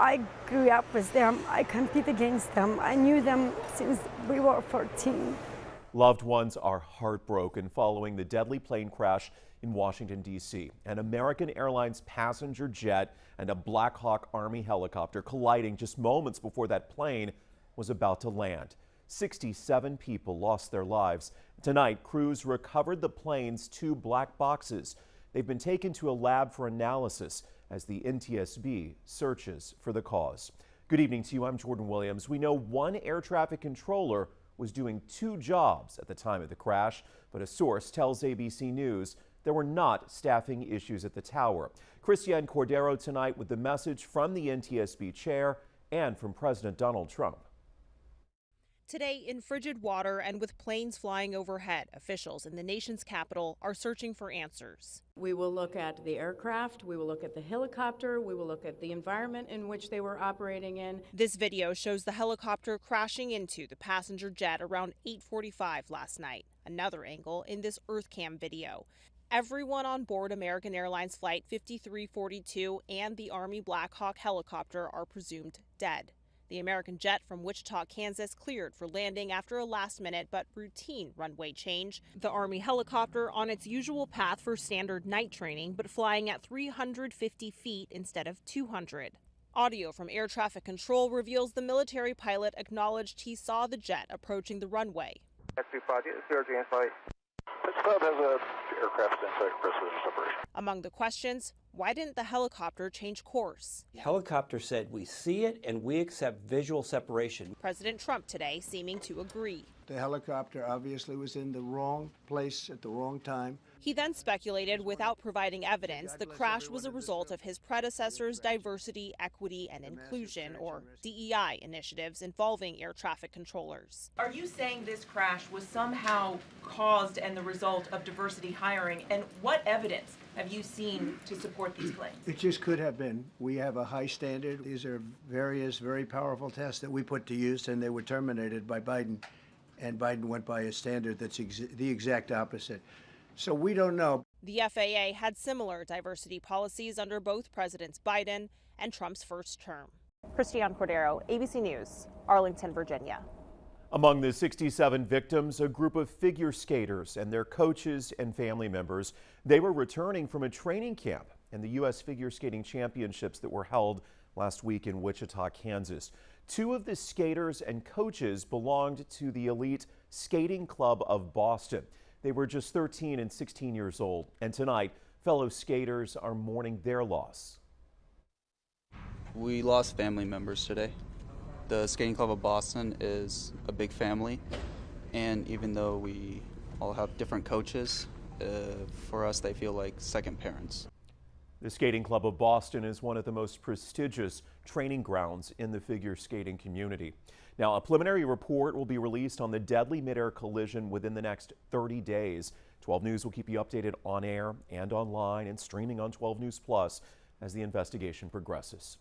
I grew up with them. I compete against them. I knew them since we were 14. Loved ones are heartbroken following the deadly plane crash in Washington, D.C. An American Airlines passenger jet and a Black Hawk Army helicopter colliding just moments before that plane was about to land. 67 people lost their lives. Tonight, crews recovered the plane's 2 black boxes. They've been taken to a lab for analysis as the NTSB searches for the cause. Good evening to you. I'm Jordan Williams. We know one air traffic controller was doing 2 jobs at the time of the crash, but a source tells ABC News there were not staffing issues at the tower. Christiane Cordero tonight with the message from the NTSB chair and from President Donald Trump. Today, in frigid water and with planes flying overhead, officials in the nation's capital are searching for answers. We will look at the aircraft, we will look at the helicopter, we will look at the environment in which they were operating in. This video shows the helicopter crashing into the passenger jet around 8:45 last night. Another angle in this EarthCam video. Everyone on board American Airlines Flight 5342 and the Army Black Hawk helicopter are presumed dead. The American jet from Wichita, Kansas cleared for landing after a last-minute but routine runway change. The Army helicopter on its usual path for standard night training, but flying at 350 feet instead of 200. Audio from air traffic control reveals the military pilot acknowledged he saw the jet approaching the runway. This club has an aircraft insight precision separation. Among the questions, why didn't the helicopter change course? The helicopter said, "We see it and we accept visual separation." President Trump today seeming to agree. The helicopter obviously was in the wrong place at the wrong time. He then speculated, without providing evidence, the crash was a result of his predecessor's diversity, equity, and inclusion, or DEI, initiatives involving air traffic controllers. Are you saying this crash was somehow caused and the result of diversity hiring? And what evidence have you seen to support these claims? It just could have been. We have a high standard. These are various very powerful tests that we put to use, and they were terminated by Biden. And Biden went by a standard that's the exact opposite. So we don't know. The FAA had similar diversity policies under both Presidents Biden and Trump's first term. Christiane Cordero, ABC News, Arlington, Virginia. Among the 67 victims, a group of figure skaters and their coaches and family members. They were returning from a training camp in the U.S. Figure Skating Championships that were held last week in Wichita, Kansas. 2 of the skaters and coaches belonged to the elite Skating Club of Boston. They were just 13 and 16 years old, and tonight, fellow skaters are mourning their loss. We lost family members today. The Skating Club of Boston is a big family, and even though we all have different coaches, for us they feel like second parents. The Skating Club of Boston is one of the most prestigious training grounds in the figure skating community. Now, a preliminary report will be released on the deadly midair collision within the next 30 days. 12 News will keep you updated on air and online and streaming on 12 News Plus as the investigation progresses.